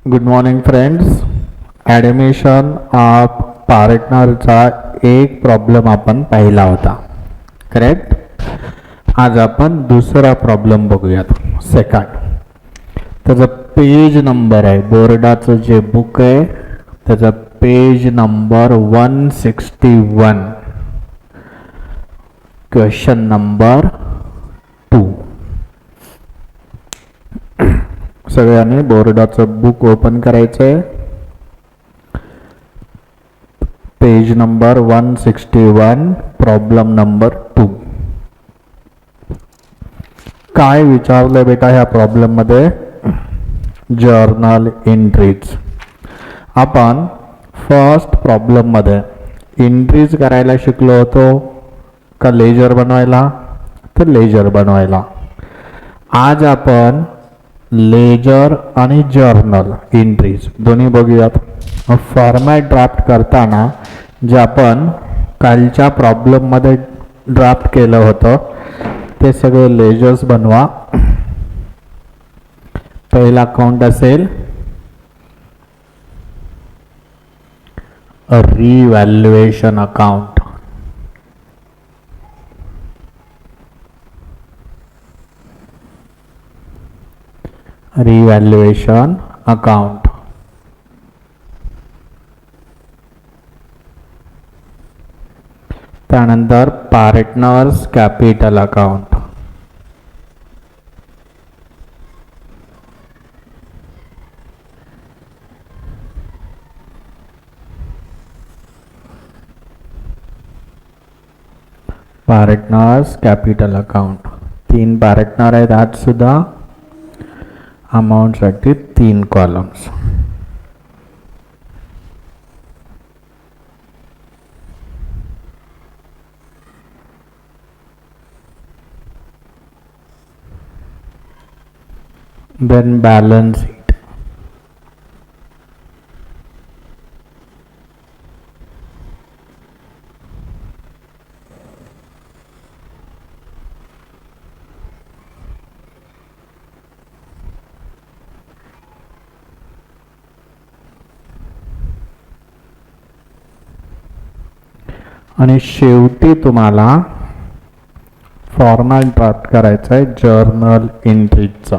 Good morning friends. Admission of पार्टनरचा एक problem आपण पाहिला होता, करेक्ट. आज आपण दुसरा प्रॉब्लेम बघूयात, सेकंड. त्याचा पेज नंबर आहे, बोर्डाचं जे बुक आहे त्याचा पेज नंबर 161, क्वेश्चन नंबर 2. सगळ्यांनी बोर्डाचं बुक ओपन करायचं आहे. Page number 161, problem number 2. काय विचारलंय बेटा ह्या प्रॉब्लेम मध्ये? Journal entries. आपण फर्स्ट प्रॉब्लेम मध्ये एंट्रीज करायला शिकलो होतो का लेजर बनवायला? तर लेजर बनवायला. आज आपण लेजर आणि जर्नल एंट्रीज दोन्ही बघूयात. फॉर्मॅट ड्राफ्ट करताना जे आपण कालच्या प्रॉब्लेम मध्ये ड्राफ्ट केलं होतं ते सगळे लेजर्स बनवा. पहिला अकाउंट असेल रिव्हॅल्युएशन अकाउंट. Revaluation account. त्यानंतर partners capital account. Partners capital account. 3 partner आहेत आज सुद्धा. अमाउंट साठी 3 कॉलम्स. Then balance sheet. आणि शेवटी तुम्हाला फॉर्मॅट ड्राफ्ट करायचा आहे जर्नल एंट्रीजचा.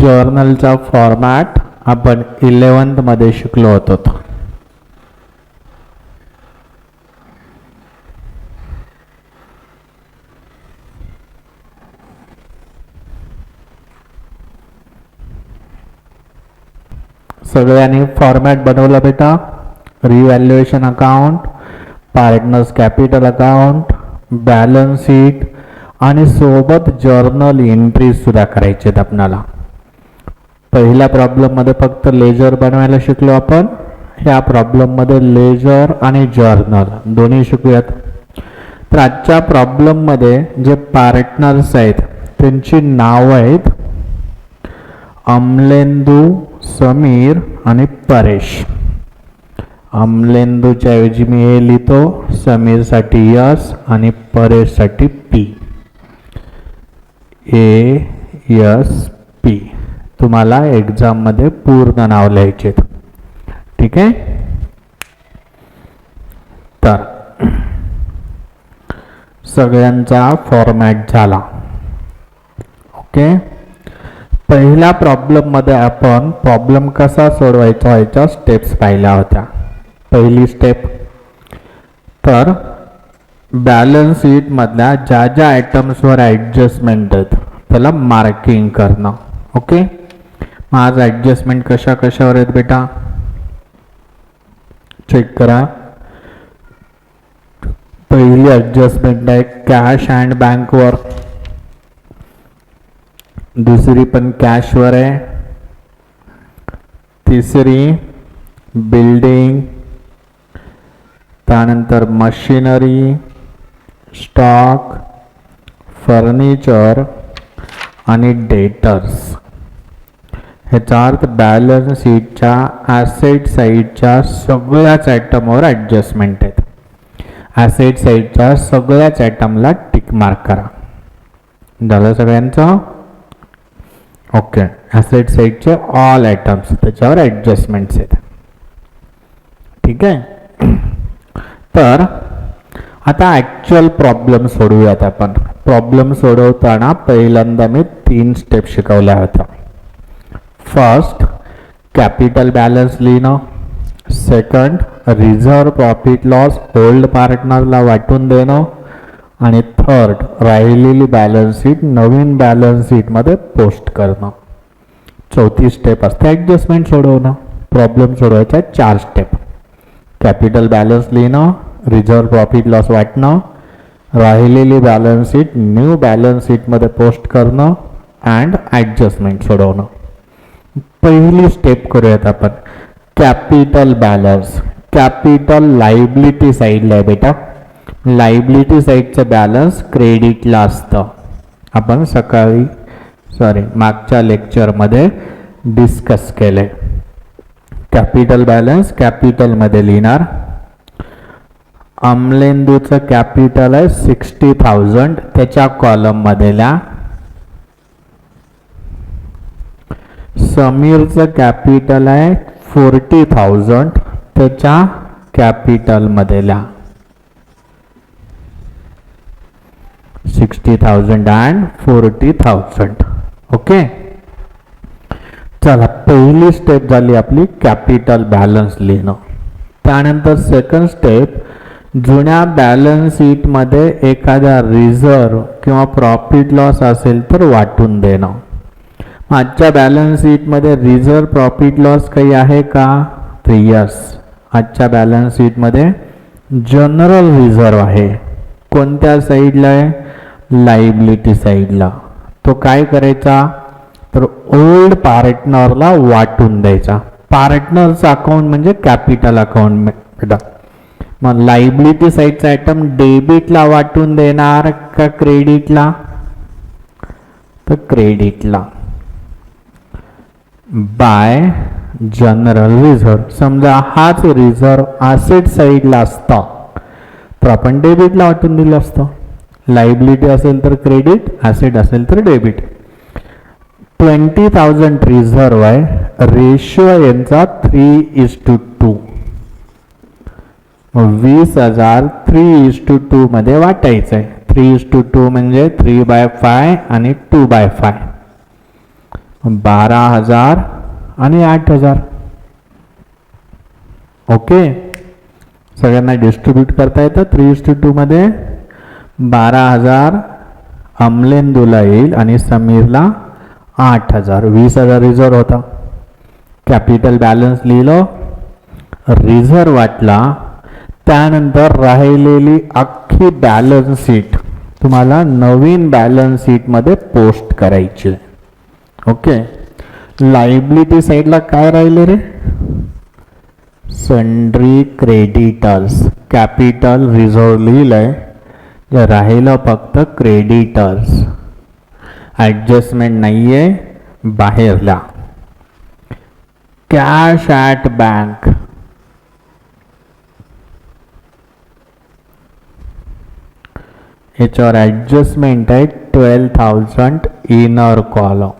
जर्नलचा फॉर्मॅट आपण 11th मध्ये शिकलो होतो. सगळ्यांनी फॉर्मॅट बनवला बेटा. Revaluation account, partners capital account, balance sheet आणि सोबत जर्नल एंट्रीज सुद्धा करायचे आहेत आपल्याला. पहिल्या प्रॉब्लेम मध्ये फक्त लेजर बनवायला शिकलो आपण. ह्या प्रॉब्लेम मध्ये लेजर आणि जर्नल दोन्ही शिकूयात. तर आजच्या प्रॉब्लेम मध्ये जे पार्टनर्स आहेत त्यांची नाव आहेत अमलेंदू, समीर आणि परेश. अमलेंदूच्या ऐवजी मी हे लिहितो, समीर साठी यस आणि परेश साठी पी. ASP. तुम्हाला एक्झाम मध्ये पूर्ण नाव लिहायचे, ठीक आहे. तर सगळ्यांचा फॉर्मॅट झाला, ओके. पहिल्या प्रॉब्लेम मध्ये आपण प्रॉब्लेम कसा सोडवायचा याच्या स्टेप्स पाहिल्या होत्या. पहिली स्टेप, तर बॅलन्स शीट मधल्या ज्या ज्या आयटम्सवर ऍडजस्टमेंट आहेत त्याला मार्किंग करणं, ओके. आज ऍडजस्टमेंट कशा कशावर आहेत बेटा चेक करा. पहिली ॲडजस्टमेंट आहे कॅश अँड बँकवर, दुसरी पण कॅशवर आहे, तिसरी बिल्डिंग, त्यानंतर मशिनरी, स्टॉक, फर्निचर आणि डेटर्स. ह्याचा अर्थ बॅलन्स शीटच्या ॲसेट साईडच्या सगळ्याच आयटमवर ॲडजस्टमेंट आहेत. ॲसेट साईडच्या सगळ्याच आयटमला टिक मार्क करा. झालं सगळ्यांचं? ओके. ॲसेट साईडचे ऑल आयटम्स त्याच्यावर ॲडजस्टमेंट्स आहेत. ठीक आहे. तर आता ॲक्च्युअल प्रॉब्लेम सोडवूयात आपण. प्रॉब्लेम सोडवताना पहिल्यांदा मी 3 स्टेप शिकवल्या होत्या. फर्स्ट कॅपिटल बॅलन्स लिहिणं, second reserve profit loss old पार्टनरला वाटून देणं, आणि थर्ड राहिलेली बॅलन्स शीट नवीन बॅलन्स शीटमध्ये पोस्ट करणं. चौथी स्टेप असते ॲडजस्टमेंट सोडवणं. प्रॉब्लेम सोडवायच्या 4 स्टेप. कॅपिटल बॅलन्स लिहिणं, रिझर्व प्रॉफिट लॉस वाटणं, राहिलेली बॅलन्स शीट न्यू बॅलन्स शीटमध्ये पोस्ट करणं अँड ॲडजस्टमेंट सोडवणं. पहिली स्टेप करूयात आपण. Capital balance. कॅपिटल लायबिलिटी साईडला आहे बेटा. लायबिलिटी साईडचं बॅलन्स क्रेडिटला असतं. आपण मागच्या लेक्चरमध्ये डिस्कस केले. कॅपिटल बॅलन्स कॅपिटलमध्ये लिहिणार. अमलेंदूचं कॅपिटल आहे 60,000, त्याच्या कॉलममध्ये लिहा. समीरचं कॅपिटल आहे 40,000, त्याच्या कॅपिटलमध्ये लिहा. 60,000 अँड 40,000. ओके. चला, पहिली स्टेप झाली आपली कॅपिटल बॅलन्स लिहिणं. त्यानंतर सेकंड स्टेप, जुन्या बॅलन्स शीटमध्ये एखादा रिझर्व किंवा प्रॉफिट लॉस असेल तर वाटून देणं. आजच्या बॅलन्स शीटमध्ये रिझर्व प्रॉफिट लॉस काही आहे का? तर यस, आजच्या बॅलन्स शीटमध्ये जनरल रिझर्व आहे. कोणत्या साईडला आहे? लायबिलिटी साईडला. तो काय करायचा? तर ओल्ड पार्टनरला वाटून द्यायचा. पार्टनरचं अकाउंट म्हणजे कॅपिटल अकाउंट बेटा. मग लायबिलिटी साईडचा आयटम डेबिटला वाटून देणार का क्रेडिटला? तर क्रेडिटला. Bye general reserve. समजा हाच रिझर्व ॲसेट साईडला असता तर आपण डेबिटला वाटून दिलं असतं. लायबिलिटी असेल तर क्रेडिट, ॲसेट असेल तर डेबिट. 20,000 रिझर्व आहे. रेशो यांचा 3:2. 20,000 3:2 मध्ये वाटायचं आहे. 3:2 म्हणजे 3/5 आणि 2/5. 12,000 आणि 8,000. ओके. सगळ्यांना डिस्ट्रीब्यूट करता येतं. 3:2 मध्ये 12,000 अमलेंदूला येईल आणि समीरला 8,000. 20,000 रिझर्व होता. कॅपिटल बॅलन्स लिहिलं, रिझर्व वाटला. त्यानंतर राहिलेली अख्खी बॅलन्स शीट तुम्हाला नवीन बॅलन्स शीटमध्ये पोस्ट करायची. ओके. लायबिलिटी साईडला काय राहिले रे? Sundry creditors. कॅपिटल रिझर्व लिहिलंय, राहिलं फक्त क्रेडिटर्स. ॲडजस्टमेंट नाहीये, बाहेरला. Cash at bank. याच्यावर ॲडजस्टमेंट आहे 12,000 इनर कॉलम.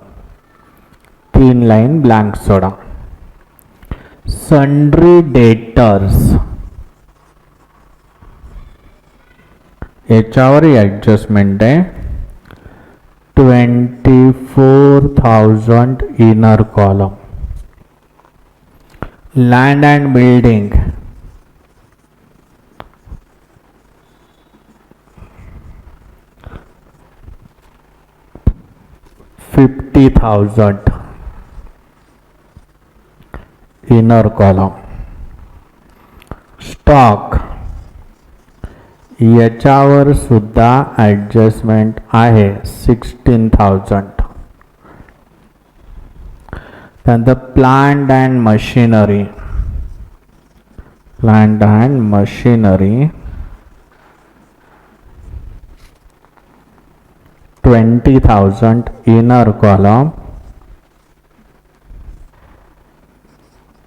3 लाईन ब्लँक सोडा. Sundry debtors. याच्यावर ॲडजस्टमेंट आहे 24,000 inner column. Land and building. $50,000 inner column. Stock याच्यावर सुद्धा ॲडजस्टमेंट आहे 16,000. त्यानंतर plant and machinery 20,000 inner column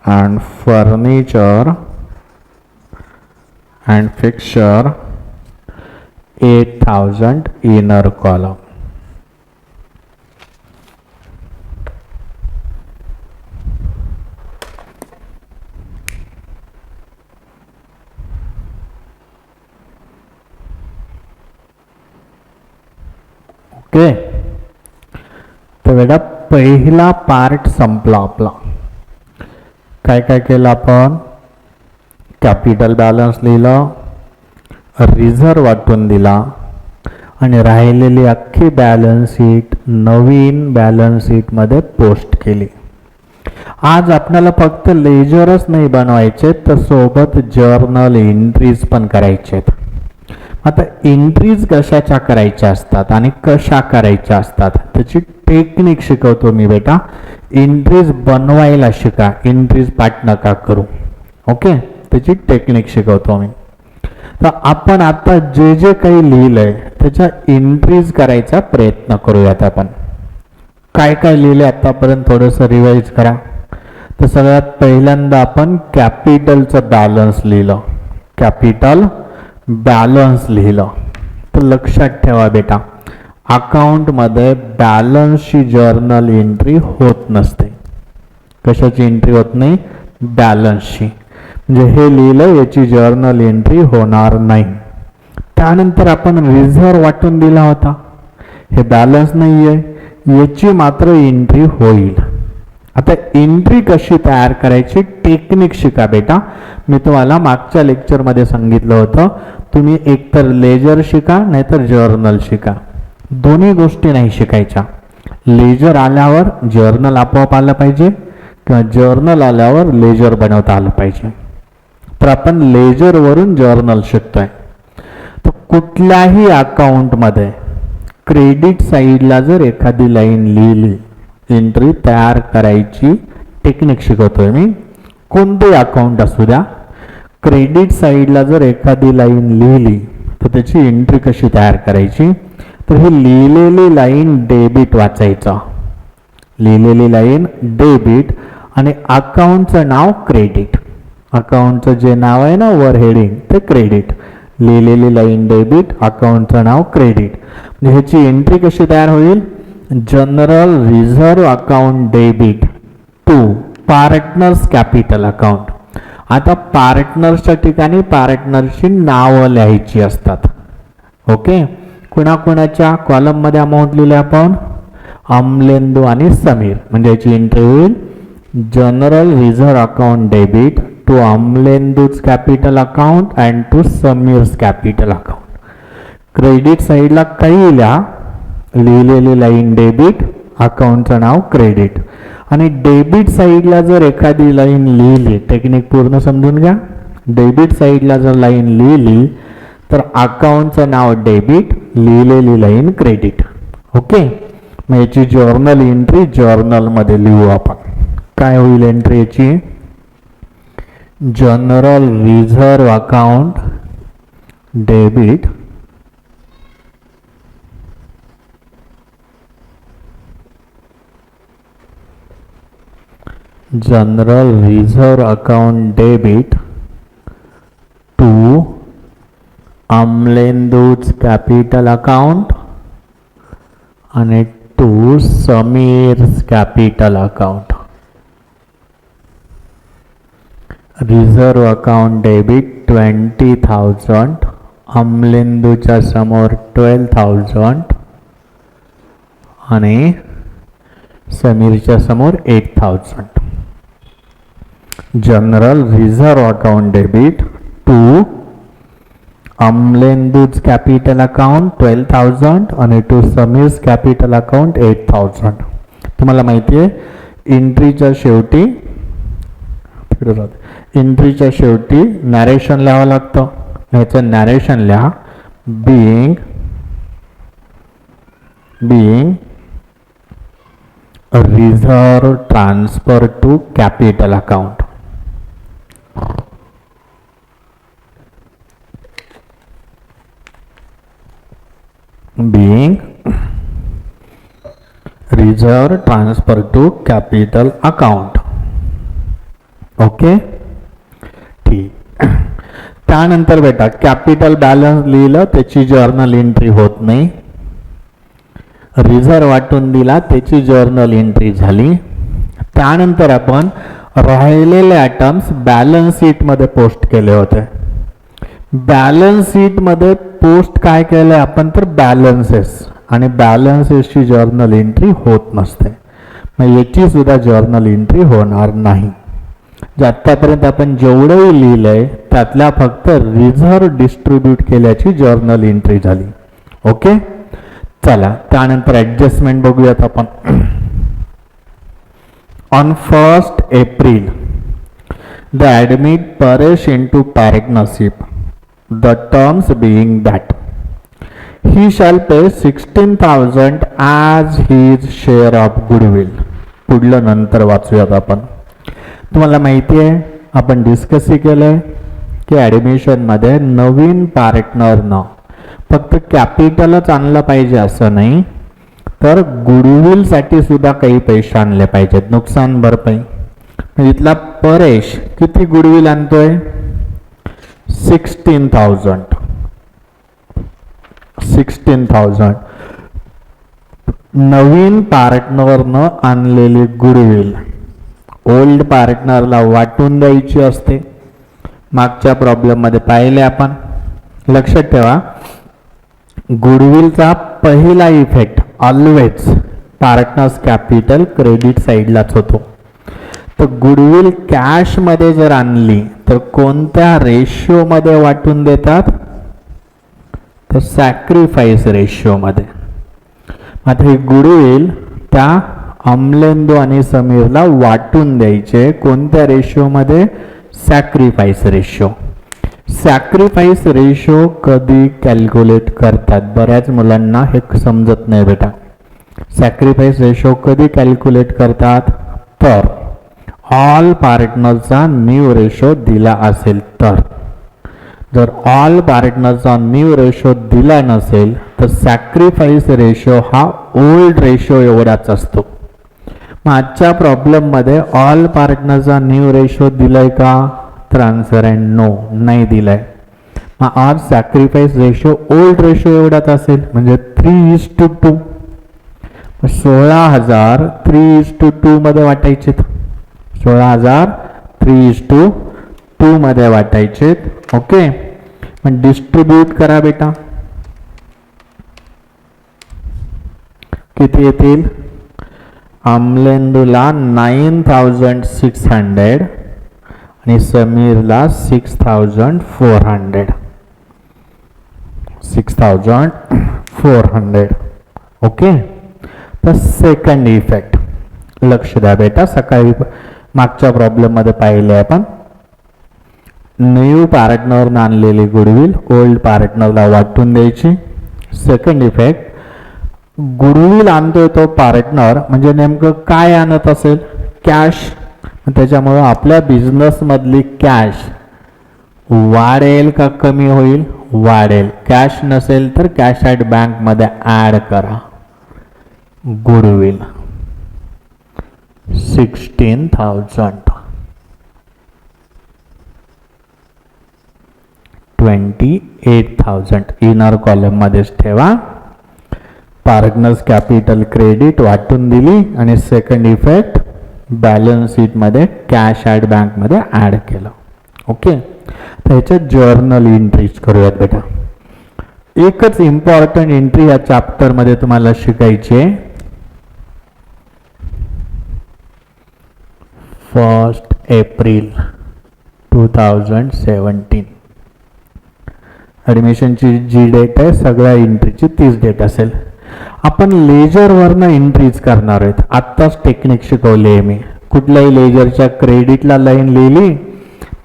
and furniture and fixture 8,000 inner column. Okay, तर बेटा पहिला पार्ट संपला आपला. काय काय केलं आपण? कॅपिटल बॅलन्स लिहिलं, रिझर्व वाटून दिला आणि राहिलेली अख्खी बॅलन्स शीट नवीन बॅलन्स शीटमध्ये पोस्ट केली. आज आपल्याला फक्त लेजरच नाही बनवायचे तर सोबत जर्नल एंट्रीज पण करायचे. आता एंट्रीज कशाच्या करायच्या असतात आणि कशा करायच्या असतात त्याची टेक्निक शिकवतो मी बेटा. एंट्रीज बनवायला शिका, एंट्रीज पाठ नका करू. ओके, त्याची टेक्निक शिकवतो मी. तर आपण आता जे जे काही लिहिलंय त्याच्या एंट्रीज करायचा प्रयत्न करूयात. आपण काय काय लिहिले आतापर्यंत थोडंसं रिवाइज करा. तर सगळ्यात पहिल्यांदा आपण कॅपिटलचं बॅलन्स लिहिलं, कॅपिटल बॅलन्स लिहिलं. तर लक्षात ठेवा बेटा, अकाउंटमध्ये बॅलन्सची जर्नल एंट्री होत नसते. कशाची एंट्री होत नाही? बॅलन्सची. म्हणजे हे लिहिलं, याची जर्नल एंट्री होणार नाही. त्यानंतर आपण रिझर्व वाटून दिला होता, हे बॅलन्स नाही आहे, याची मात्र एंट्री होईल. आता एंट्री कशी तयार करायची टेक्निक शिका बेटा. मी तुम्हाला मागच्या लेक्चरमध्ये सांगितलं होतं, तुम्ही एकतर लेजर शिका नाहीतर जर्नल शिका. दोन्ही गोष्टी नाही शिकायच्या. लेजर आल्यावर जर्नल आपोआप आलं पाहिजे किंवा जर्नल आल्यावर लेजर बनवता आलं पाहिजे. तर आपण लेजरवरून जर्नल शिकतोय. तर कुठल्याही अकाउंटमध्ये क्रेडिट साईडला जर एखादी लाईन लिहिली, एंट्री तयार करायची टेक्निक शिकवतोय मी. कोणते अकाउंट असू द्या, क्रेडिट साईडला जर एखादी लाईन लिहिली तर त्याची एंट्री कशी तयार करायची? तर ही लिहिलेली लाईन डेबिट वाचायचं, लिहिलेली लाईन डेबिट आणि अकाउंटचं नाव क्रेडिट. अकाउंटचं जे नाव आहे ना वर हेडिंग ते क्रेडिट, लिहिलेली लाईन डेबिट, अकाउंटचं नाव क्रेडिट. म्हणजे ह्याची एंट्री कशी तयार होईल? General reserve account debit to partners capital account. आता पार्टनर्सच्या ठिकाणी पार्टनरची नावं लिहायची असतात. ओके, कुणाकुणाच्या कॉलममध्ये अमाऊंट लिहिले आपण? अमलेंदू आणि समीर. म्हणजे याची एंट्री होईल general reserve account debit to Amlendu's capital account and to Samir's capital account. Credit साईडला काही लिहा, लिहिलेली लाईन डेबिट, अकाउंटचं नाव क्रेडिट. आणि डेबिट साईडला जर एखादी लाईन लिहिली, टेक्निक पूर्ण समजून घ्या. डेबिट साईडला जर लाईन लिहिली तर अकाउंटचं नाव डेबिट, लिहिलेली लाईन क्रेडिट. ओके, मग याची जर्नल एंट्री जर्नलमध्ये लिहू आपण. काय होईल एंट्री याची? General reserve account debit general reserve account debit to Amlendu's capital account आणि to Samir's capital account. Reserve account debit 20,000, अमलेंदूच्या समोर 12,000 आणि समीरच्या समोर 8,000. General reserve account debit to Amlendu's capital account 12,000 आणि टू समीर्स कॅपिटल अकाउंट 8,000. तुम्हाला माहिती आहे एंट्रीच्या शेवटी नॅरेशन लिहावं लागतं. ह्याचं नॅरेशन लिहा being reserve transfer to capital account. Being reserve transfer to capital account. Okay, ठीक. त्यानंतर बेटा कॅपिटल बॅलन्स लिहिलं, त्याची जर्नल एंट्री होत नाही. रिझर्व वाटून दिला, त्याची जर्नल एंट्री झाली. त्यानंतर आपण राहिलेले आयटम्स बॅलन्स शीट मध्ये पोस्ट केले होते. बॅलन्स शीट मध्ये पोस्ट काय केलंय आपण, तर बॅलन्सेस, आणि बॅलन्सेसची जर्नल एंट्री होत नसते. मग याची सुद्धा जर्नल एंट्री होणार नाही. आतापर्यंत आपण जेवढंही लिहिलंय त्यातल्या फक्त रिझर्व डिस्ट्रीब्यूट केल्याची जर्नल एंट्री झाली. ओके, चला त्यानंतर ऍडजस्टमेंट बघूयात आपण. On 1st April the admit Paresh into partnership, the terms being that he shall pay 16,000 as his share of goodwill. पुढलं नंतर वाचूयात आपण. तुम्हाला माहिती आहे, आपण डिस्कसही केलंय की ॲडमिशनमध्ये नवीन पार्टनरनं फक्त कॅपिटलच आणलं पाहिजे असं नाही, तर गुडविलसाठी सुद्धा काही पैसे आणले पाहिजेत, नुकसान भरपाई. इथला परेश किती गुडविल आणतोय, 16,000. 16,000 नवीन पार्टनरनं आणलेली गुडविल ओल्ड पार्टनरला वाटून द्यायची असते. मागच्या प्रॉब्लेम मध्ये पाहिले आपण. लक्षात ठेवा, गुडविलचा पहिला effect always partners capital credit साईडलाच होतो. तर गुडविल कॅश मध्ये जर आणली तर कोणत्या रेशिओ मध्ये वाटून देतात, तर सॅक्रिफाईस रेशिओ मध्ये. आता ही गुडविल त्या अमलेंदू आणि समीरला वाटून द्यायचे कोणत्या रेशिओ मध्ये, सॅक्रिफाईस रेशिओ. सॅक्रिफाईस रेशिओ कधी कॅल्क्युलेट करतात, बऱ्याच मुलांना हे समजत नाही बेटा. सॅक्रिफाईस रेशिओ कधी कॅल्क्युलेट करतात, तर ऑल पार्टनरचा न्यू रेशो दिला असेल तर. जर ऑल पार्टनरचा न्यू रेशो दिला नसेल तर सॅक्रिफाईस रेशो हा ओल्ड रेशो एवढाच असतो. मग आजच्या प्रॉब्लेम मध्ये ऑल पार्टनरचा न्यू रेशो दिलाय का, तर आन्सर आहे नो, नाही दिलाय. मग आज सॅक्रिफाईस रेशो ओल्ड रेशो एवढाच असेल, म्हणजे 3:2. 16,000 3:2 मध्ये वाटायचे. 16,000 3:2 मध्ये वाटायचे. ओके, मग डिस्ट्रीब्यूट करा बेटा. किती येतील, अमलेंदूला 9,600 आणि समीरला 6,400. 6,400. ओके, तर सेकंड इफेक्ट लक्ष द्या बेटा. सकाळी मागच्या प्रॉब्लेम मध्ये पाहिले आपण. न्यू पार्टनरने आणलेली गुडविल ओल्ड पार्टनरला वाटून द्यायची. सेकंड इफेक्ट, गुडविल आणतोय तो पार्टनर, म्हणजे नेमकं काय आणत असेल, कॅश. त्याच्यामुळे आपल्या बिझनेस मधली कॅश वाढेल का कमी होईल, वाढेल. कॅश नसेल तर कॅश ॲट बँक मध्ये ऍड करा. गुडविल 16,000. 28,000 इनर कॉलम मध्येच ठेवा. पार्टनर्स कॅपिटल क्रेडिट वाटून दिली आणि सेकंड इफेक्ट बॅलन्स शीट मध्ये कॅश ॲट बँक मध्ये ऍड केलं. ओके, तर ह्याच्यात जर्नल एंट्रीज करूयात बेटा. एकच इम्पॉर्टंट एंट्री या चॅप्टर मध्ये तुम्हाला शिकायची आहे. 1st April 2017 ॲडमिशनची जी डेट आहे, सगळ्या एंट्रीची 30 डेट असेल. आपण लेजरवरनं एंट्रीज करणार आहेत. आत्ताच टेक्निक शिकवली आहे मी. कुठल्याही लेजरच्या क्रेडिटला लाईन लिहिली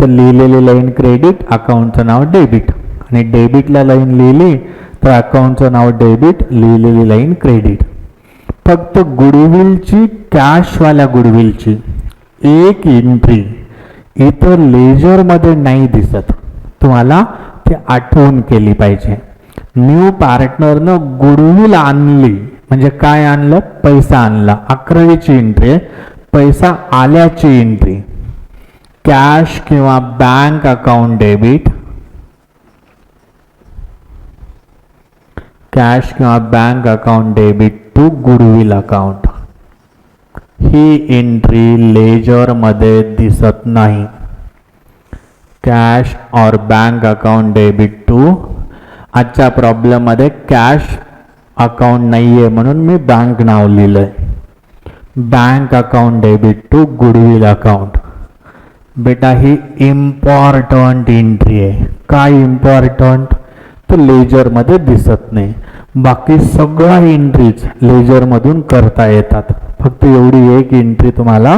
तर लिहिलेली लाईन क्रेडिट, अकाउंटचं नाव डेबिट. आणि डेबिटला लाईन लिहिली तर अकाउंटचं नाव डेबिट, लिहिलेली लाईन क्रेडिट. फक्त गुडविलची, कॅशवाल्या गुडविलची एक एंट्री इतर लेजरमध्ये नाही दिसत. तुम्हाला ते आठवण केली पाहिजे. न्यू पार्टनरनं गुडविल आणली म्हणजे काय आणलं? पैसा आणला. 11वीची एंट्री आहे, पैसा आल्याची एंट्री. कॅश किंवा बँक अकाउंट डेबिट, कॅश किंवा bank account debit to goodwill account. ही एंट्री लेजर मध्ये दिसत नाही. कॅश और बँक अकाउंट डेबिट टू, आजच्या प्रॉब्लेम मध्ये कॅश अकाउंट नाहीये म्हणून मी बँक नाव लिहिलंय. Bank account debit to goodwill account. बेटा ही इम्पॉर्टंट एंट्री आहे. काय इम्पॉर्टंट? तो लेजर मध्ये दिसत नाही. बाकी सगळ्या एंट्रीज लेजर मधून करता येतात. फक्त एवढी एक एंट्री तुम्हाला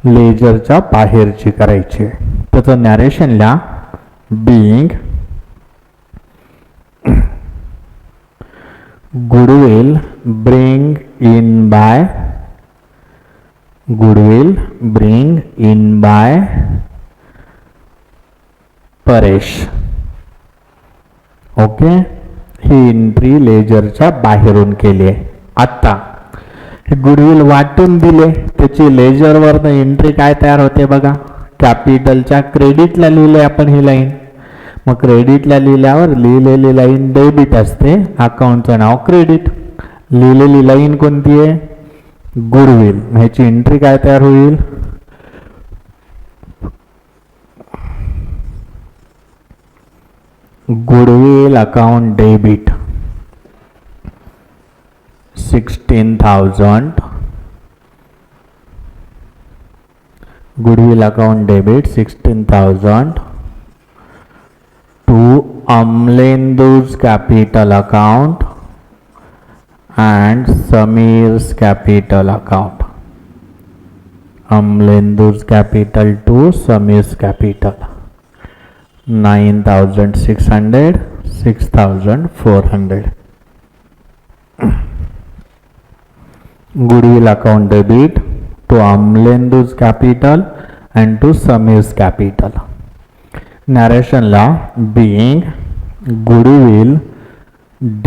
लेजरच्या बाहेरची करायची आहे. त्याचं नॅरेशन लिहा. Being goodwill bring in by, goodwill bring in by Paresh. Okay, ही एंट्री लेजरच्या बाहेरून केली आहे. आता गुडविल वाटून दिले, त्याची लेजरवर एंट्री काय तयार होते बघा. कॅपिटलच्या क्रेडिटला लिहिले आपण ही लाईन. मग क्रेडिटला लिहिल्यावर लिहिलेली लाईन डेबिट असते, अकाउंटचं नाव क्रेडिट. लिहिलेली लाईन कोणती आहे? गुडविल. ह्याची एंट्री काय तयार होईल? Goodwill account debit 16,000. Goodwill account debit 16,000 to Amlendu's capital account and Samir's capital account. Amlendu's capital to Samir's capital 9,600, 6,400. Goodwill account debit to Amlendu's capital and to Samir's capital. Narration law being goodwill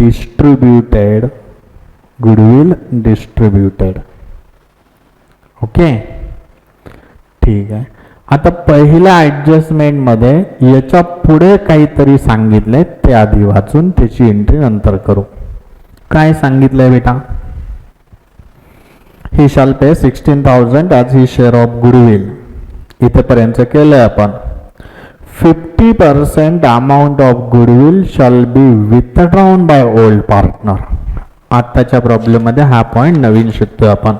distributed, goodwill distributed. Okay, ठीक आहे. आता पहिल्या adjustment मध्ये याच्या पुढे काहीतरी सांगितलंय ते आधी वाचून त्याची एंट्री नंतर करू. काय सांगितलंय बेटा? ही शाल पे 16,000 as his share of goodwill. इथेपर्यंत केलंय आपण. 50% amount of goodwill shall be withdrawn by old partner. आताच्या प्रॉब्लेम मध्ये हा पॉइंट नवीन शिकतोय आपण.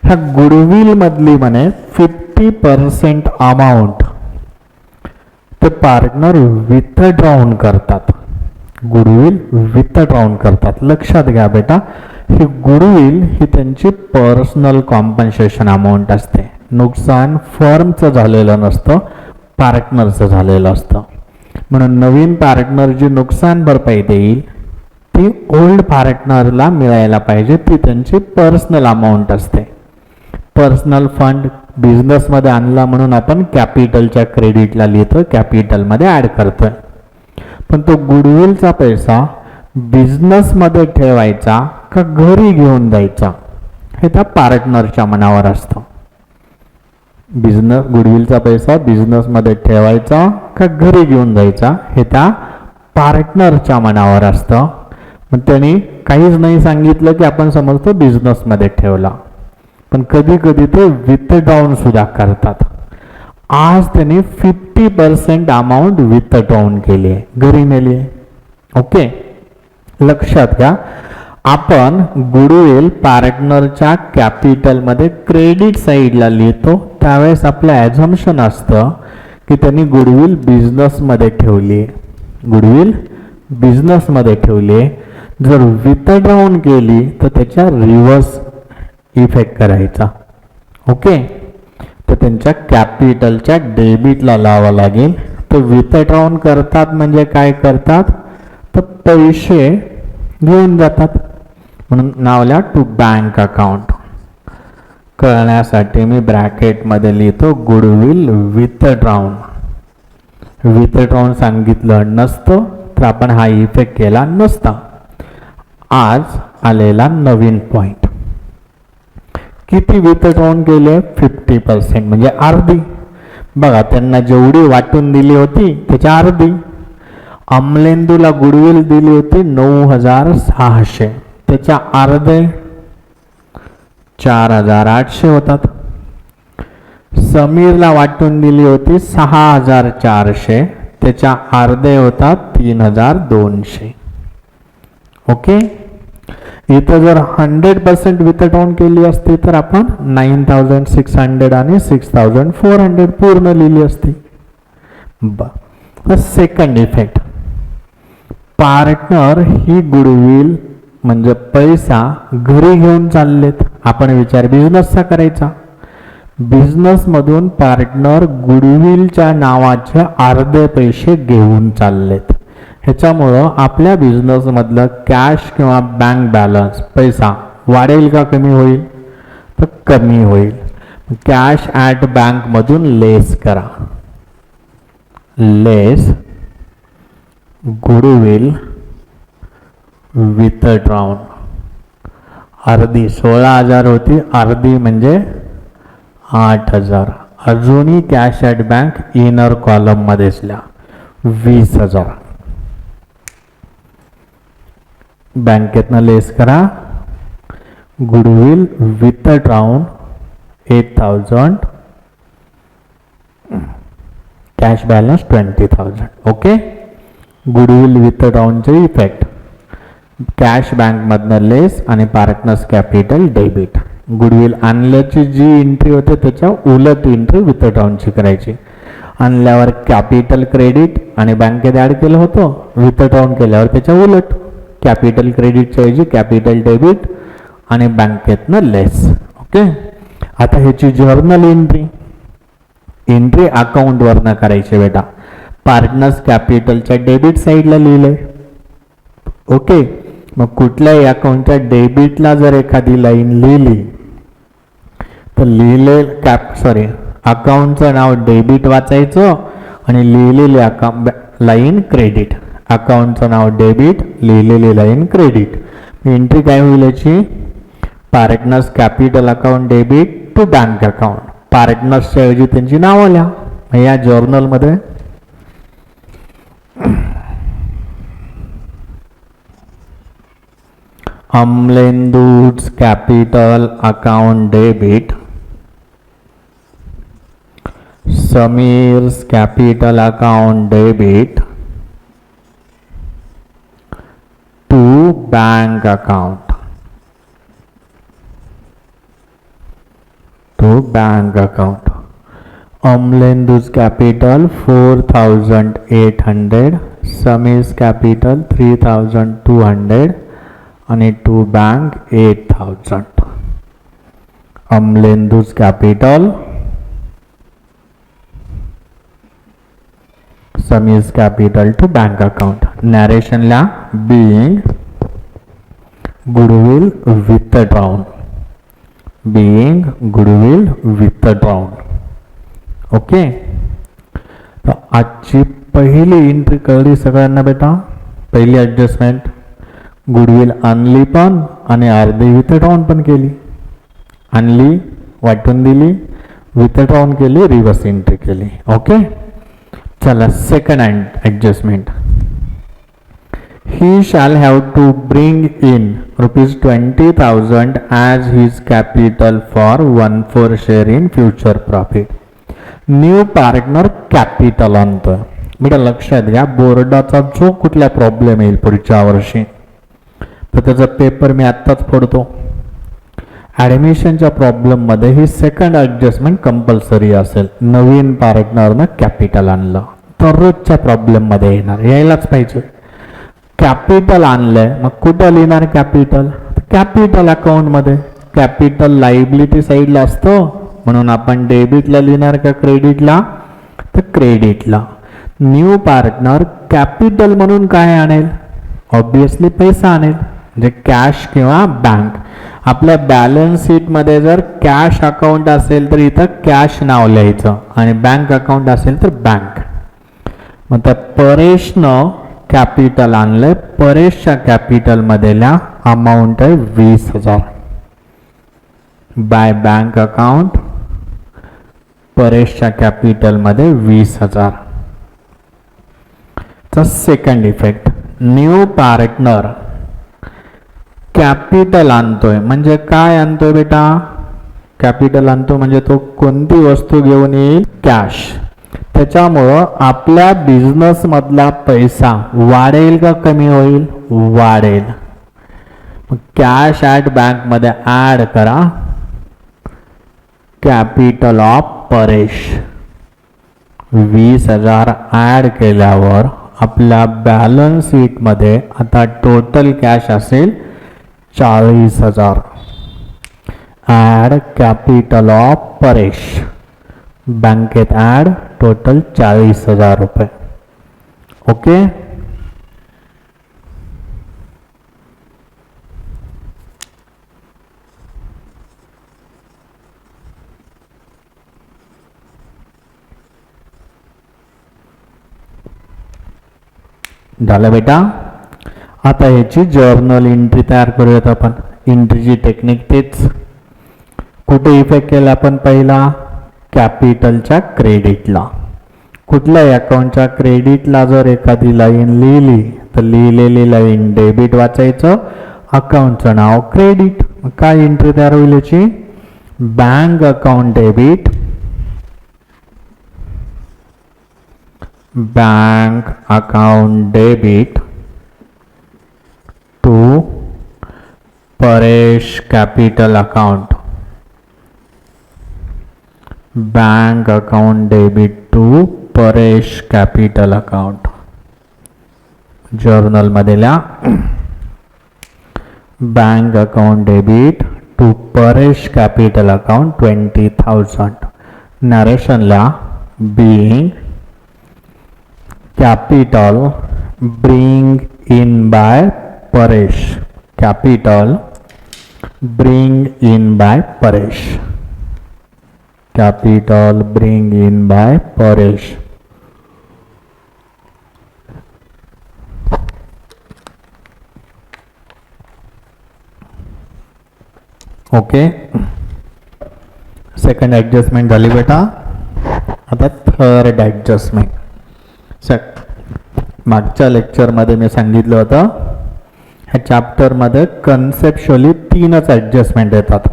ह्या गुडविल मधली म्हणे 50% अमाउंट ते पार्टनर विथड्रॉन करतात. गुडविल विथड्रॉन करतात. लक्षात घ्या बेटा, ही गुडविल ही त्यांची पर्सनल कॉम्पन्सेशन अमाऊंट असते. नुकसान फर्मचं झालेलं नसतं, पार्टनरचं झालेलं असतं. म्हणून नवीन पार्टनर जी नुकसान भरपाई देईल ती ओल्ड पार्टनरला मिळायला पाहिजे. ती त्यांची पर्सनल अमाऊंट असते. पर्सनल फंड बिझनेसमध्ये आणला म्हणून आपण कॅपिटलच्या क्रेडिटला लिहितो, कॅपिटलमध्ये ॲड करतोय. पण तो गुडविलचा पैसा बिझनेसमध्ये ठेवायचा का घरी घेऊन जायचा हे त्या पार्टनरच्या मनावर असतं. गुडविलचा पैसा बिझनेसमध्ये ठेवायचा का घरी घेऊन जायचा हे त्या पार्टनरच्या मनावर असतं. मग त्यांनी काहीच नाही सांगितलं की आपण समजतो बिझनेसमध्ये ठेवला, पण कधी कधी ते विथड्रॉन सुद्धा करतात. आज त्यांनी 50% अमाऊंट विथड्रॉन केली आहे, घरी नेली आहे. ओके, लक्षात घ्या, आपण गुडविल पार्टनरच्या कॅपिटलमध्ये क्रेडिट साईडला लिहितो त्यावेळेस आपलं ॲझम्पशन असतं की त्यांनी गुडविल बिझनेसमध्ये ठेवली. गुडविल बिझनेसमध्ये ठेवली. जर विथड्रॉन केली तर त्याच्या रिव्हर्स इफेक्ट करायचा. ओके, तर त्यांच्या कॅपिटलच्या डेबिटला लावावं लागेल. तर विथड्रॉन करतात म्हणजे काय करतात, तर पैसे घेऊन जातात, म्हणून नावल्या टू बँक अकाउंट. कळण्यासाठी मी ब्रॅकेटमध्ये लिहितो गुडविल विथड्रॉन. विथड्रॉन सांगितलं नसतं तर आपण हा इफेक्ट केला नसता. आज आलेला नवीन पॉइंट. किती विथड्रॉन केले, 50% म्हणजे अर्धी. बघा त्यांना जेवढी वाटून दिली होती त्याच्या अर्धी. अमलेंदूला गुडविल दिली होती 9,600, त्याच्या अर्धे 4,800 होतात. समीरला वाटून दिली होती 6,400, त्याच्या अर्धे होतात 3,200. ओके. इथं जर 100% विथड्रॉन केली असती तर आपण 9,600 आणि 6,400 पूर्ण लिहिली असती. सेकंड इफेक्ट, पार्टनर ही गुडविल म्हणजे पैसा घरी घेऊन चाललेत. आपण विचार बिझनेसचा करायचा. बिझनेस मधून पार्टनर गुडविलच्या नावाचे अर्धे पैसे घेऊन चाललेत. ह्याच्यामुळं आपल्या बिझनेस मधलं कॅश किंवा बँक बॅलन्स पैसा वाढेल का कमी होईल, तर कमी होईल. कॅश ॲट बँक मधून लेस करा. Less goodwill withdrawn. अर्धी 16,000 होती, अर्धी म्हणजे 8,000. अजूनही cash at bank inner column मध्येच लिहा 20,000. बँकेतनं लेस करा. Goodwill withdrawn 8,000, cash balance 20,000. Okay. Goodwill विथड्रॉनचे इफेक्ट, कॅश बँक मधनं लेस आणि पार्टनर्स कॅपिटल डेबिट. गुडविल आणल्याची जी एंट्री होते त्याच्या उलट एंट्री विथड्रॉनची करायची. आणल्यावर कॅपिटल क्रेडिट आणि बँकेत ॲड केलं होतं, विथड्रॉन केल्यावर त्याच्या उलट कॅपिटल क्रेडिटच्या ऐवजी कॅपिटल डेबिट आणि बँकेतनं लेस. ओके. आता ह्याची जर्नल एंट्री अकाउंटवरनं करायची बेटा. पार्टनर्स कॅपिटलच्या डेबिट साईडला लिहिलंय. ओके. मग कुठल्याही अकाउंटच्या डेबिटला जर एखादी लाईन लिहिली तर अकाउंटचं नाव डेबिट वाचायचं आणि लिहिलेली लाईन क्रेडिट. अकाउंटचं नाव डेबिट, लिहिलेली लाईन क्रेडिट. एंट्री काय होईल याची, partners capital account debit to bank account. पार्टनर्सच्या ऐवजी त्यांची नावं लिहा या जर्नलमध्ये. Amlendu's capital account debit, Samir's capital account debit to bank account. Amlendu's capital 4,800, Samir's capital 3,200 आणि to bank 8,000. Amlendu's capital, Samir's capital to bank account. Narration ला being goodwill withdrawn. Being goodwill withdrawn. Okay. तर आजची पहिली एंट्री कळली सगळ्यांना बेटा. पहिली adjustment, goodwill आणली पण आणि अर्धी विथड्रॉन पण केली. आणली, वाटून दिली, विथड्रॉन केली, रिव्हर्स एंट्री केली. ओके. चला second adjustment. He shall have to bring in ₹20,000 as his capital for 1/4 share in future profit. New partner capital आणतोय. बेटा लक्षात घ्या, बोर्डाचा जो कुठला प्रॉब्लेम येईल पुढच्या वर्षी तर त्याचा पेपर मी आत्ताच फोडतो. ॲडमिशनच्या प्रॉब्लेममध्ये ही सेकंड ॲडजस्टमेंट कंपल्सरी असेल. नवीन पार्टनरनं कॅपिटल आणलं तर रोजच्या प्रॉब्लेममध्ये येणार, यायलाच पाहिजे. कॅपिटल आणलंय, मग कुठं लिहिणार कॅपिटल, कॅपिटल अकाउंटमध्ये. कॅपिटल लायबिलिटी साईडला असतो म्हणून आपण डेबिटला लिहिणार का क्रेडिटला, तर क्रेडिटला. न्यू पार्टनर कॅपिटल म्हणून काय आणेल? ऑब्विसली पैसा आणेल, म्हणजे कॅश किंवा बँक. आपल्या बॅलन्स शीटमध्ये जर कॅश अकाउंट असेल तर इथं कॅश नाव लिहायचं आणि बँक अकाउंट असेल तर बँक. मग त्या परेशनं कॅपिटल आणलंय. परेशच्या कॅपिटल मधल्या अमाऊंट आहे 20,000 बाय बँक अकाउंट. परेशच्या कॅपिटल मध्ये 20,000. Second effect, new partner capital आणतोय म्हणजे काय आणतोय बेटा? कॅपिटल आणतो म्हणजे तो कोणती वस्तू घेऊन येईल? कॅश. त्याच्यामुळं आपल्या बिझनेस मधला पैसा वाढेल का कमी होईल? वाढेल. कॅश ॲट बँक मध्ये ऍड करा कॅपिटल ऑफ परेश. 20,000 ऍड केल्यावर आपल्या बॅलन्स शीट मध्ये आता टोटल कॅश असेल 40,000. Add capital of Paresh. बँकेत ऍड टोटल 40,000 रुपये. ओके. झालं बेटा. आता ह्याची जर्नल एंट्री तयार करूयात आपण. एंट्रीची टेक्निक तेच. कुठे इफेक्ट केला आपण? पहिला कॅपिटलच्या क्रेडिटला. कुठल्याही अकाउंटच्या क्रेडिटला जर एखादी लाईन लिहिली तर लिहिलेली लाईन डेबिट वाचायचं, अकाउंटचं नाव क्रेडिट. काय एंट्री तयार होईल याची? Bank account debit, bank account debit to Paresh capital account. Bank account debit to Paresh capital account. Journal मधल्या bank account debit to Paresh capital account 20,000. Narration ला being capital bring in by Paresh. Capital bring in by Paresh. Capital bring in by Paresh. Okay. Second adjustment झाली बेटा. आता third adjustment. मागच्या लेक्चरमध्ये मी सांगितलं होतं ह्या चॅप्टरमध्ये कन्सेप्च्युअली 3च ॲडजस्टमेंट येतात.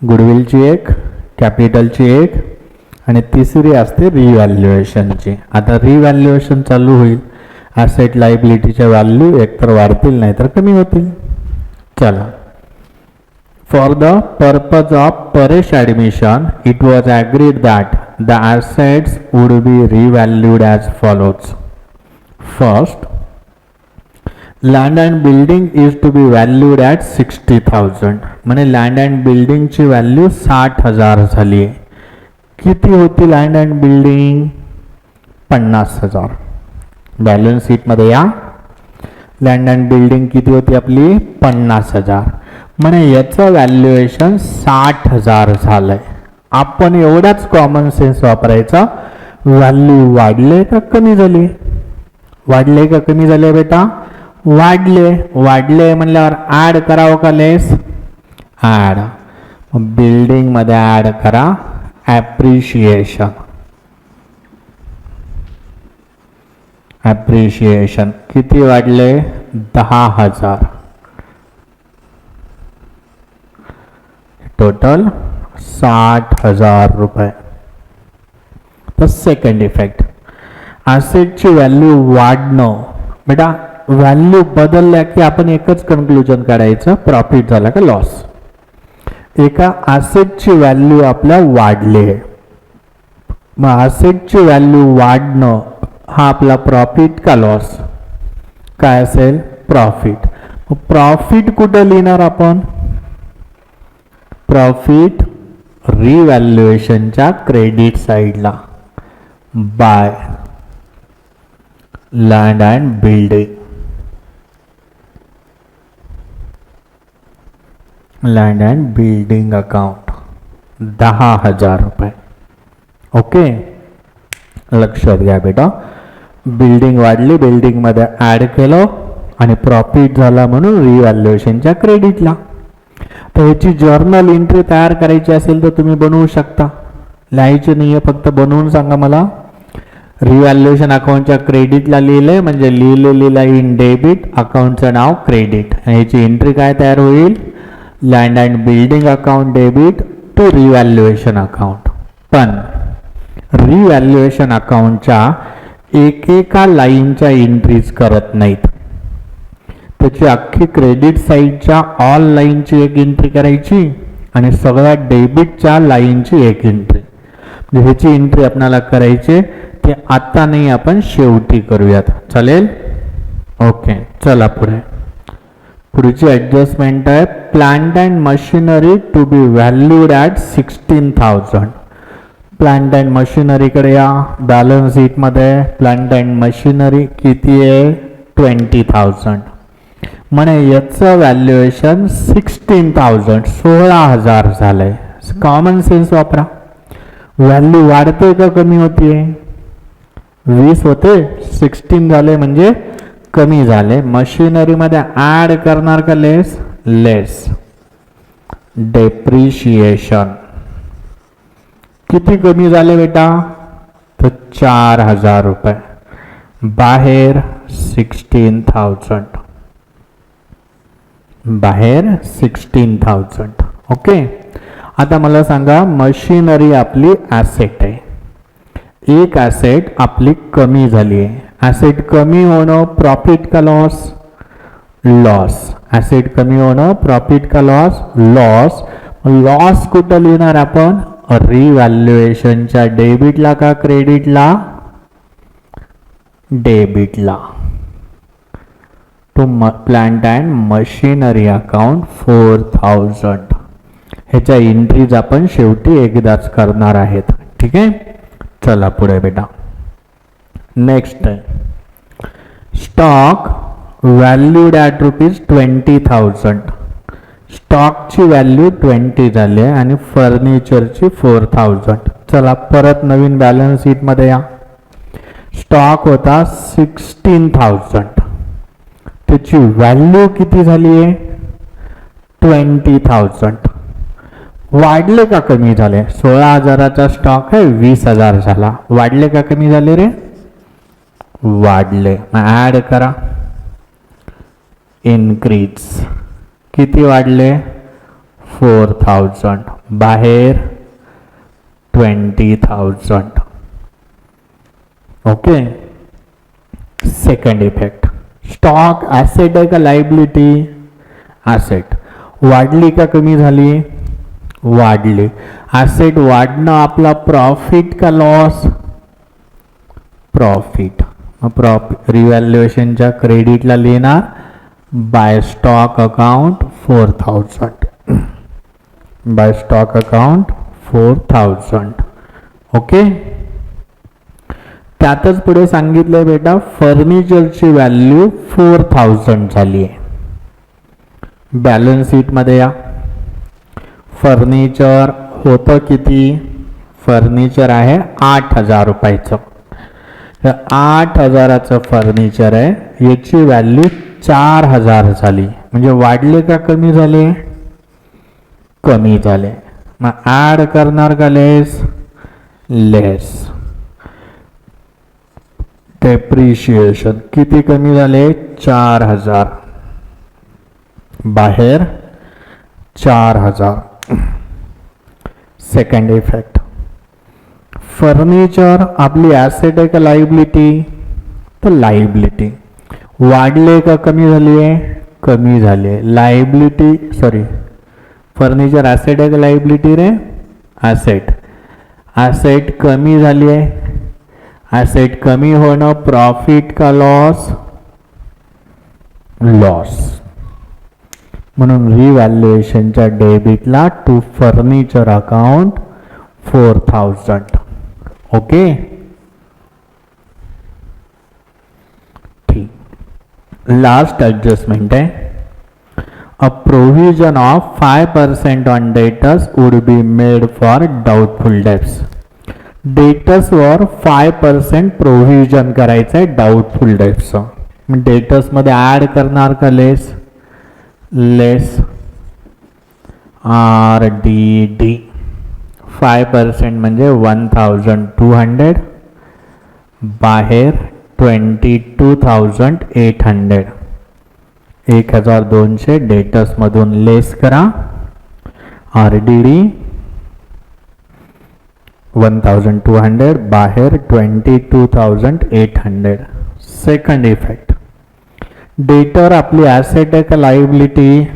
गुडविलची एक, कॅपिटलची एक आणि तिसरी असते रिव्हॅल्युएशनची. आता रिव्हॅल्युएशन चालू होईल. ॲसेट लायबिलिटीच्या व्हॅल्यू एकतर वाढतील नाहीतर कमी होतील. चला. For the purpose of Paresh admission, it was agreed that the assets would be revalued as follows. First, land and building is to be valued at 60,000. म्हणजे land and building ची value 60,000 झाली. किती होती land and building? 50,000. Balance sheet मध्ये या. land and building किती होती आपली? 50,000. म्हणजे याचं व्हॅल्युएशन 60,000 झालंय. आपण एवढाच कॉमन सेन्स वापरायचा. व्हॅल्यू वाढले का कमी झाली? वाढले का कमी झाले बेटा? वाढले. वाढले म्हणल्यावर ऍड करावं का लेस? ऍड. बिल्डिंग मध्ये ऍड करा ॲप्रिशिएशन. ॲप्रिशिएशन किती वाढले? 10,000. टोटल 60,000 रुपये. तर सेकंड इफेक्ट, ॲसेटची व्हॅल्यू वाढणं. बेटा व्हॅल्यू बदलल्या की आपण एकच कन्क्लुजन काढायचं, प्रॉफिट झाला का लॉस. एका ॲसेटची व्हॅल्यू आपल्या वाढली आहे. मग ॲसेटची व्हॅल्यू वाढणं हा आपला प्रॉफिट का लॉस? काय असेल? प्रॉफिट. प्रॉफिट कुठं लिहिणार आपण? प्रॉफिट रिव्हॅल्युएशनच्या क्रेडिट साईडला. Bye land and building, land and building account 10,000 रुपये. ओके, लक्षात घ्या बेटा. बिल्डिंग वाढली, बिल्डिंगमध्ये ॲड केलं आणि प्रॉफिट झाला म्हणून रिव्हॅल्युएशनच्या क्रेडिटला. तर ह्याची जर्नल एंट्री तयार करायची असेल तर तुम्ही बनवू शकता. लिहायची नाही आहे, फक्त बनवून सांगा मला. रिव्हॅल्युएशन अकाउंटच्या क्रेडिटला लिहिलंय म्हणजे लिहिलेली लाईन डेबिट, अकाउंटचं नाव क्रेडिट. ह्याची एंट्री काय तयार होईल? Land and building account debit to revaluation account. पण रिव्हॅल्युएशन अकाउंटच्या एकेका लाईनच्या एंट्रीज करत नाहीत. त्याची अख्खी क्रेडिट साईडच्या ऑल लाईनची एक एंट्री करायची आणि सगळ्या डेबिटच्या लाईनची एक एंट्री. म्हणजे ह्याची एंट्री आपल्याला करायची, ते आता नाही, आपण शेवटी करूयात. चालेल? ओके, चला पुढे. पुढची ॲडजस्टमेंट आहे plant and machinery to be valued at 16,000. Plant and मशिनरीकडे या. बॅलन्स शीटमध्ये प्लांट अँड मशिनरी किती आहे? 20,000. म्हणे याचं व्हॅल्युएशन 16,000, 16,000 झालंय. कॉमन सेन्स वापरा. व्हॅल्यू वाढते का कमी होते? 20 होते, 16 झाले म्हणजे कमी झाले. मशिनरीमध्ये ॲड करणार का लेस? लेस. डेप्रिशिएशन किती कमी झाले बेटा? तर 4,000 रुपये. बाहेर 16,000, बाहेर 16,000. ओके, आता मला सांगा, मशिनरी आपली ॲसेट आहे. एक ॲसेट आपली कमी झाली आहे. ॲसेट कमी होणं प्रॉफिट का लॉस? लॉस. ॲसेट कमी होणं प्रॉफिट का लॉस? लॉस. लॉस कुठं लिहिणार आपण? रिव्हॅल्युएशनच्या डेबिटला का क्रेडिटला? डेबिटला. To plant and machinery account 4,000. ह्याच्या एंट्रीज आपण शेवटी एकदाच करणार आहेत. ठीक आहे, चला पुढे बेटा. नेक्स्ट आहे स्टॉक व्हॅल्यूड ॲट ₹20,000. स्टॉकची व्हॅल्यू 20 झाली आहे आणि फर्निचरची 4,000. चला परत नवीन बॅलन्स शीटमध्ये या. स्टॉक होता 16,000, त्याची व्हॅल्यू किती झाली आहे? 20,000. वाढले का कमी झाले? 16,000चा स्टॉक आहे, 20,000 झाला. वाढले का कमी झाले रे? वाढले. मग ॲड करा. इन्क्रीज. किती वाढले? 4,000. बाहेर 20,000. Okay. Second effect. Stock asset आहे का लायबिलिटी? ॲसेट. वाढली का कमी झाली? वाढली. ॲसेट वाढणं आपला प्रॉफिट का लॉस? प्रॉफिट. प्रॉफिट रिव्हॅल्युएशनच्या क्रेडिटला लिहिणार by stock account 4,000. By stock account 4,000. Okay. त्यातच पुढे सांगितलंय बेटा फर्निचरची व्हॅल्यू 4,000 झाली आहे. बॅलन्स शीटमध्ये या. फर्निचर होतं किती? फर्निचर आहे 8,000 रुपयाचं. 8,000चं फर्निचर आहे, याची व्हॅल्यू 4,000 झाली. म्हणजे वाढले का कमी झाले? कमी झाले. मग ॲड करणार का लेस? लेस. डेप्रिशिएशन किती कमी झाले? 4,000. बाहेर 4,000. Second effect. फर्निचर आपली ॲसेट आहे का लायबिलिटी? तर लायबिलिटी. वाढले का कमी झाली आहे? कमी झाली आहे. लायबिलिटी सॉरी फर्निचर ॲसेट आहे का लायबिलिटी रे? ॲसेट. ॲसेट कमी झाली आहे. ॲसेट कमी होणं प्रॉफिट का लॉस? लॉस. म्हणून रिव्हॅल्युएशनच्या डेबिटला to furniture account 4,000. Okay. Last adjustment आहे. A provision of 5% on debtors would be made for doubtful debts. Debtors वर 5% प्रोव्हिजन करायचं आहे डाऊटफुल डेट्स. डेटर्स मध्ये ऍड करणार का लेस? लेस RDD 5% म्हणजे 1200, बाहेर 22,800. 1200 डेटर्स मधून लेस करा. RDD 1200 बाहेर 22,800. सेकंड इफेक्ट, डेटर आपली ॲसेट आहे का लायबिलिटी?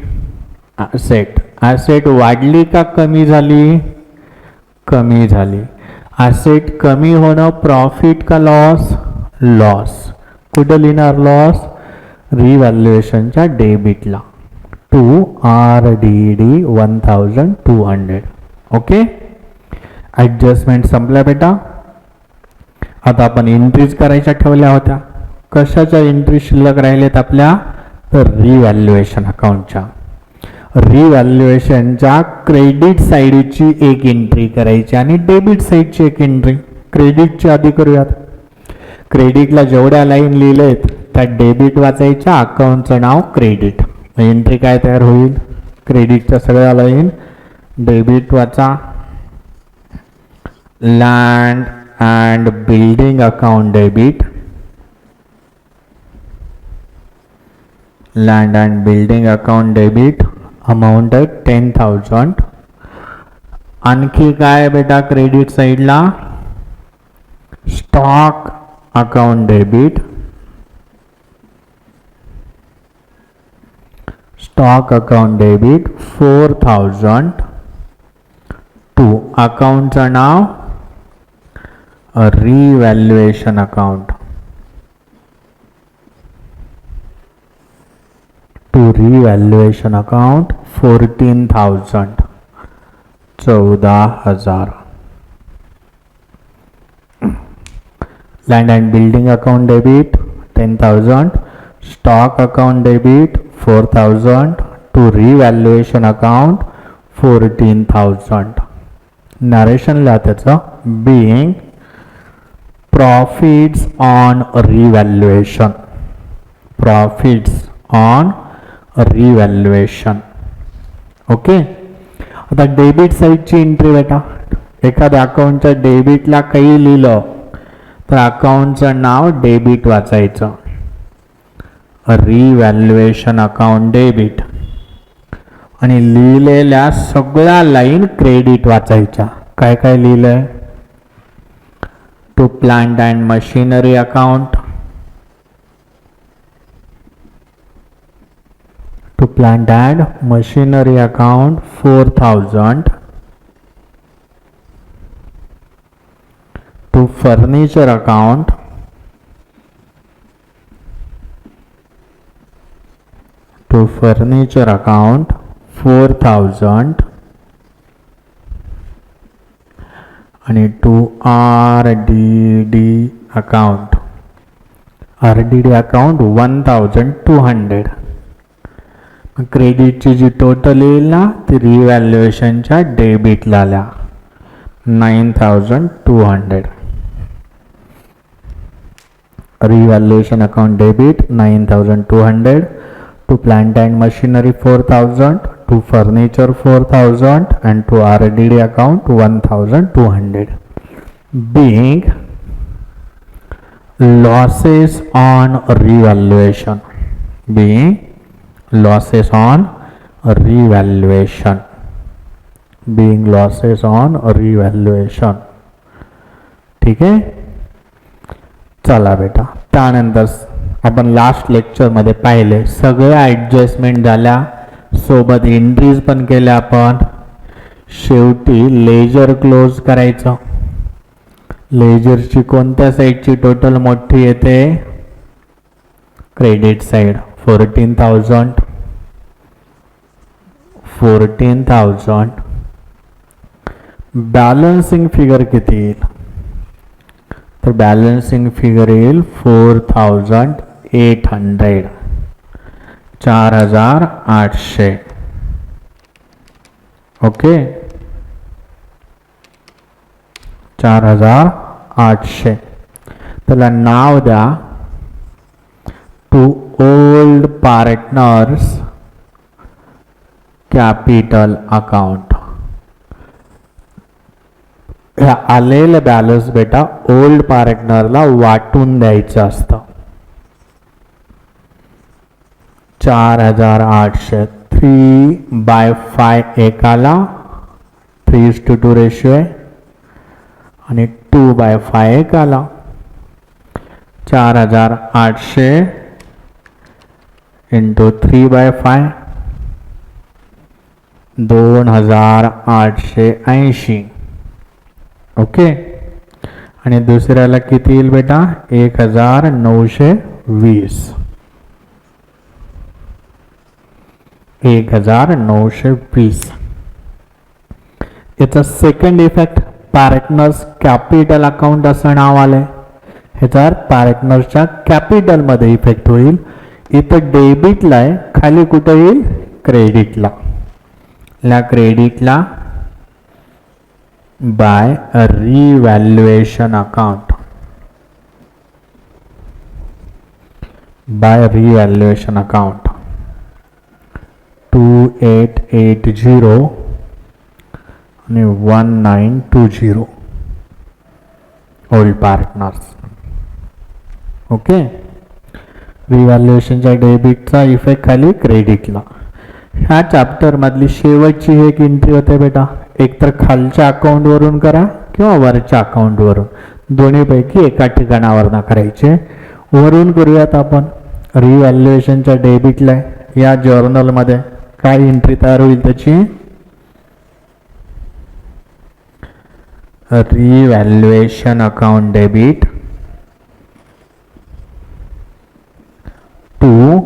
ॲसेट. ॲसेट वाढली का कमी झाली? कमी झाली. ॲसेट कमी होणं प्रॉफिट का लॉस? लॉस. कुठं लिहिणार लॉस? रिव्हॅल्युएशनच्या डेबिटला. To RDD 1200. ओके, ॲडजस्टमेंट संपल्या बेटा. आता आपण एंट्रीज करायच्या ठेवल्या होत्या. कशाच्या एंट्री शिल्लक राहिलेत आपल्या? तर रिव्हॅल्युएशन अकाउंटच्या. रिव्हॅल्युएशनच्या क्रेडिट साईडची एक एंट्री करायची आणि डेबिट साईडची एक एंट्री. क्रेडिटची आधी करूयात. क्रेडिटला जेवढ्या लाईन लिहिलेत त्या डेबिट वाचायच्या, अकाउंटचं नाव क्रेडिट. एंट्री काय तयार होईल? क्रेडिटच्या सगळ्या लाईन डेबिट वाचा. Land and building account debit. Land and building account debit. Amount आहे 10,000. आणखी काय बेटा क्रेडिट साईडला? Stock account debit. Stock account debit 4,000. To अकाउंटचं नाव revaluation account. To revaluation account 14,000. 14,000. Land and building account debit 10,000. Stock account debit 4,000. To revaluation account 14,000. Narration लिहा त्याचं. Being profits on revaluation. Profits on revaluation. Okay, आता debit साईडची entry बेटा. एखाद्या अकाउंटच्या डेबिटला काही लिहिलं तर अकाउंटचं नाव डेबिट वाचायचं. Revaluation account debit. आणि लिहिलेल्या सगळ्या लाईन क्रेडिट वाचायच्या. काय काय लिहिलंय? To plant and machinery account. To plant and machinery account 4,000. To furniture account. To furniture account 4,000. आणि to RDD account. RDD account 1,200. क्रेडिटची जी टोटल येईल ना ती रिव्हॅल्युएशनच्या डेबिटला आल्या 9,200. Revaluation account debit 9,200. To plant and machinery 4,000. To furniture 4,000. And to RDD account 1,200. being losses on revaluation. being losses on revaluation. being losses on revaluation. ठीक आहे. चला बेटा, त्यानंतर आपण लास्ट लेक्चर मध्ये पाहिले सगळ्या ऍडजस्टमेंट झाल्या, सोबत एंट्रीज पण केल्या आपण. शेवटी लेजर क्लोज करायचं. लेजरची कोणत्या साईडची टोटल मोठी येते? Credit side 14,000. 14,000. बॅलन्सिंग फिगर किती येईल? तर बॅलन्सिंग फिगर येईल 4,800. 4,800. ओके, 4,800. त्याला नाव द्या to old partners capital account. ह्या आलेलं बॅलन्स बेटा ओल्ड पार्टनरला वाटून द्यायचं असतं. 4,800 3/5 एकाला, 3:2 रेशियो आहे, आणि 2/5 एकाला. 4,800 इंटू 3/5 2,880. ओके, आणि दुसऱ्याला किती येईल बेटा 1,920. 1,920. याचा second effect partners capital account असं नाव आलंय. ह्याचा पार्टनर्सच्या कॅपिटल मध्ये इफेक्ट होईल. इथं डेबिटला आहे, खाली कुठं येईल क्रेडिटला. ला क्रेडिटला by revaluation account. By revaluation account 2880 आणि 1920 ओल्ड पार्टनर्स. ओके, रिव्हॅल्युएशनच्या डेबिटचा इफेक्ट खाली क्रेडिटला. ह्या चॅप्टर मधली शेवटची एक एंट्री होते बेटा, एकतर खालच्या अकाउंट वरून करा किंवा वरच्या अकाउंट वरून, दोन्हीपैकी एका ठिकाणावर करायचे. वरून करूयात आपण. रिव्हॅल्युएशनच्या डेबिटला या जर्नल मध्ये काय एंट्री तयार होईल त्याची, revaluation account debit to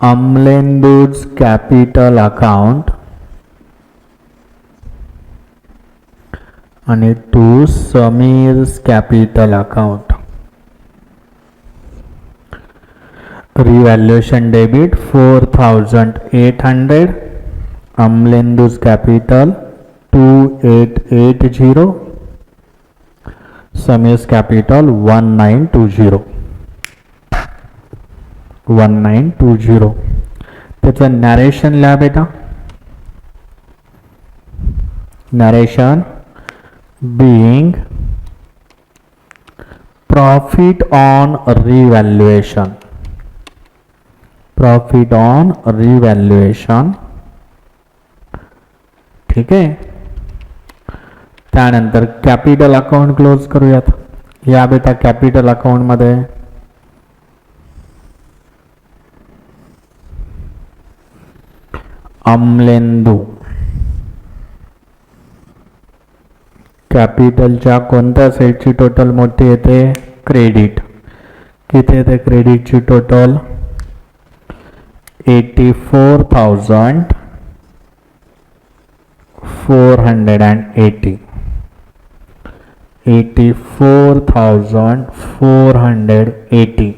Amlendu's capital account आणि to Samir's capital account. Revaluation debit 4,800, Amlendu's capital 2880, Samir's capital 1920. 1920. त्याचं नॅरेशन लिहा बेटा. Narration being profit on revaluation. Profit on revaluation. ठीक आहे. त्यानंतर कॅपिटल अकाउंट क्लोज करूयात. या बेटा कॅपिटल अकाउंट मध्ये अमलेंदू कॅपिटलच्या कोणत्या साईडची टोटल मोठी येते, क्रेडिट. किती येते क्रेडिटची टोटल 84,480. 84,480.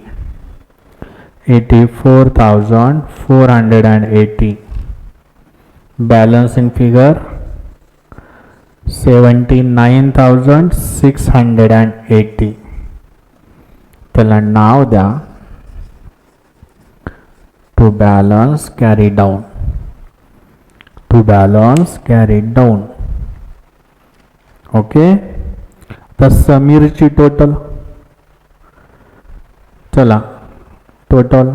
84,480. balancing figure 79,680. त्याला नाव द्या to balance carry down. To balance carry down. Okay, तर समीरची टोटल चला टोटल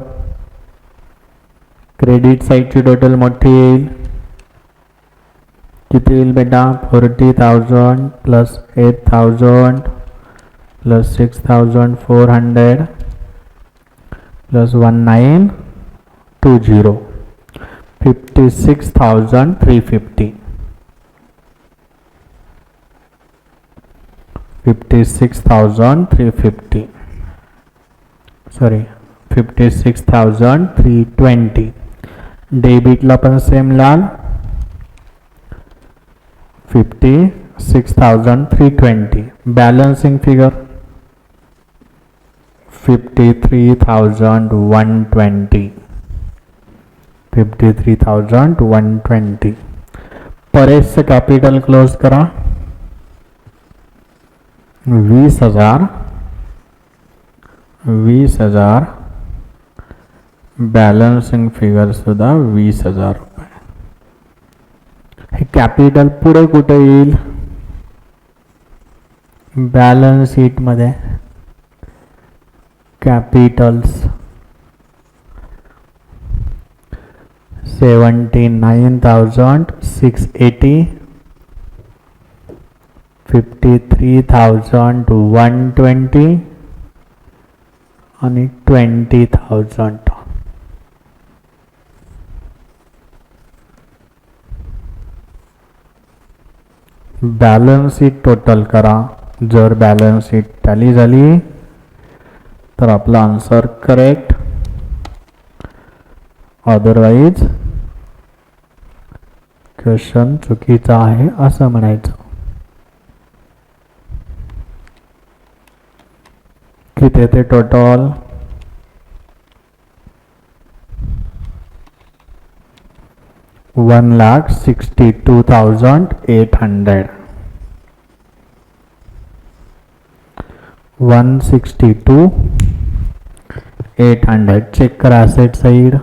क्रेडिट साईडची टोटल मोठी येईल. किती येईल बेटा 40,000 प्लस 8,000 प्लस 6,400 प्लस 1920 56,350. 56,350 सॉरी 56,320. डेबिटला पण सेम लाल 56,320. Balancing figure 53,120. 53,120. परेशचं कॅपिटल क्लोज करा. 20,000. 20,000. बॅलन्सिंग फिगर सुद्धा 20,000 रुपये. हे कॅपिटल पुढे कुठे येईल? बॅलन्स शीट मध्ये. कॅपिटल्स 79,680. 53,120 आणि 20,000. बॅलन्स शीट टोटल करा. जर बॅलन्स शीट टॅली झाली तर आपला आन्सर करेक्ट, अदरवाईज क्वेश्चन चुकीचा आहे असं म्हणायचं. किती येते टोटल? 1,62,800. 162,800. चेक करा असेट साइड.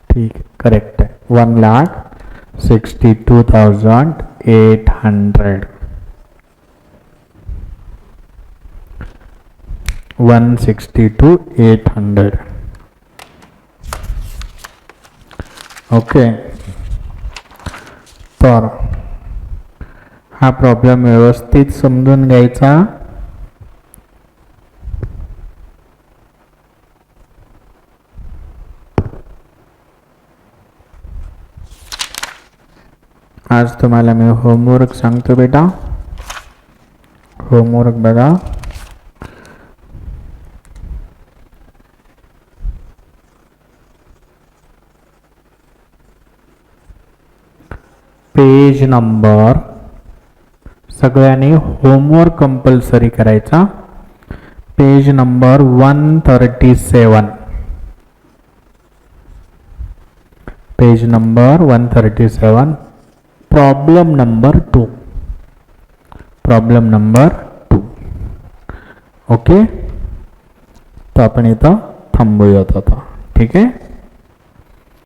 ठीक है, करेक्ट है. 1,62,800. 162,800. ओके. तर हा प्रॉब्लेम व्यवस्थित समजून घ्यायचा. आज तुम्हाला मी होमवर्क सांगतो बेटा. होमवर्क बघा. पेज नंबर सगळ्यांनी होमवर्क कंपल्सरी करायचा. Page number 137. Page number 137. Problem number 2. Problem number 2. Okay. तो आपण इथं थांबूयात आता. ठीक आहे.